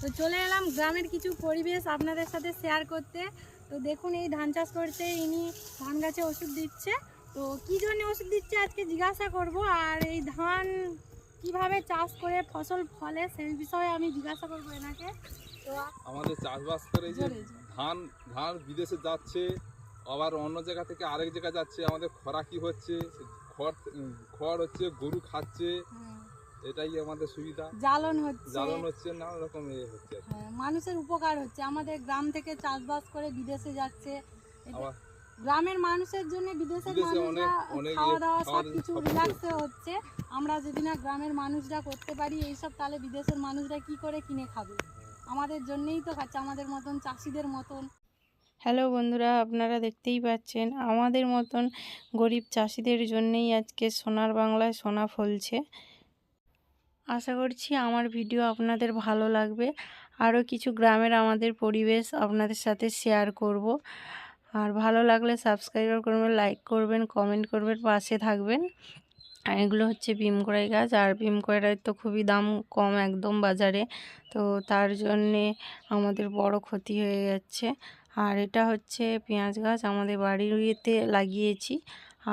তো চলে এলাম গ্রামের কিছু পরিবেশ আপনাদের সাথে শেয়ার করতে। তো দেখুন এই ধান চাষ করতে ইনি ধান গাছে ওষুধ দিচ্ছে। তো কী জন্য ওষুধ দিচ্ছে আজকে জিজ্ঞাসা করব, আর এই ধান কিভাবে চাষ করে ফসল ফলে সেই বিষয়ে আমি জিজ্ঞাসা করবো এনাকে। তো আমাদের চাষবাস করে যে ধান ধান বিদেশে যাচ্ছে, আবার অন্য জায়গা থেকে আরেক জায়গা যাচ্ছে, আমাদের খরা কি হচ্ছে, খড় হচ্ছে, গরু খাচ্ছে, এটাই আমাদের সুবিধা। জ্বালন হচ্ছে নানা রকম হচ্ছে, মানুষের উপকার হচ্ছে। আমাদের গ্রাম থেকে চাষবাস করে বিদেশে যাচ্ছে, গ্রামের মানুষের জন্য বিদেশের মানুষরা খাওয়া দাওয়া সবকিছু রিল্যাক্সে হচ্ছে। আমরা যদি না গ্রামের মানুষরা করতে পারি এইসব, তাহলে বিদেশের মানুষরা কি করে কিনে খাবে? আমাদের জন্যই তো খাচ্ছে, আমাদের মতন চাষিদের মতন। হ্যালো বন্ধুরা, আপনারা দেখতেই পাচ্ছেন আমাদের মতন গরিব চাষিদের জন্যেই আজকে সোনার বাংলায় সোনা ফলছে। আশা করছি আমার ভিডিও আপনাদের ভালো লাগবে। আরও কিছু গ্রামের আমাদের পরিবেশ আপনাদের সাথে শেয়ার করব। আর ভালো লাগলে সাবস্ক্রাইব করবেন, লাইক করবেন, কমেন্ট করবেন, পাশে থাকবেন। আর এগুলো হচ্ছে ভীমকড়াই গাছ, আর ভীমকড়াইয়ের তো খুবই দাম কম একদম বাজারে, তো তার জন্যে আমাদের বড় ক্ষতি হয়ে যাচ্ছে। আর এটা হচ্ছে পেঁয়াজ গাছ, আমাদের বাড়িতে লাগিয়েছি।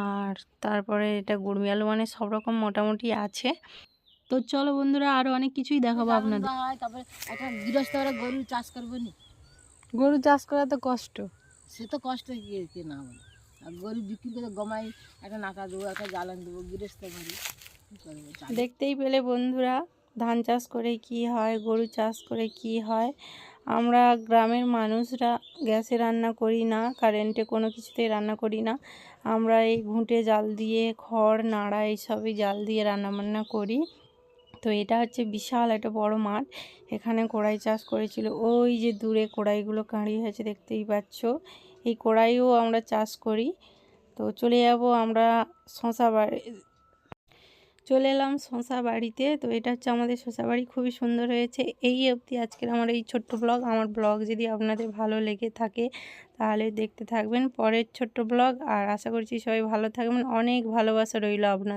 আর তারপরে এটা গুড়মি আলু, মানে সব রকম মোটামুটি আছে। তো চলো বন্ধুরা, আরও অনেক কিছুই দেখাবো আপনাদের। তারপরে একটা গৃহস্থরা গরু চাষ করবে না, গরু চাষ করা তো কষ্ট। সে তো কষ্ট কে না বলে। আর গরু বিক্রি করে গমাই একটা নাকা দেবো, একটা জ্বালান দেবো, গৃহস্থ বাড়ি দেখতেই পেলে বন্ধুরা, ধান চাষ করে কি হয়, গরু চাষ করে কি হয়। আমরা গ্রামের মানুষরা গ্যাসে রান্না করি না, কারেন্টে কোনো কিছুতেই রান্না করি না। আমরা এই ঘুঁটে জাল দিয়ে, খড় নাড়া এইসবই জাল দিয়ে রান্না বান্না করি। তো এটা হচ্ছে বিশাল একটা বড় মাঠ, এখানে কড়াই চাষ করেছিল। ওই যে দূরে কড়াইগুলো দাঁড়িয়ে আছে দেখতেই পাচ্ছ, এই কড়াইও আমরা চাষ করি। তো চলে যাব আমরা চলে এলাম শশা বাড়িতে। তো এটা হচ্ছে আমাদের শশা বাড়ি, খুবই সুন্দর হয়েছে। এই অবধি আজকের আমার এই ছোট্ট ব্লগ। আমার ব্লগ যদি আপনাদের ভালো লেগে থাকে তাহলে দেখতে থাকবেন পরের ছোট্ট ব্লগ। আর আশা করছি সবাই ভালো থাকবেন, অনেক ভালোবাসা রইল আপনাদের।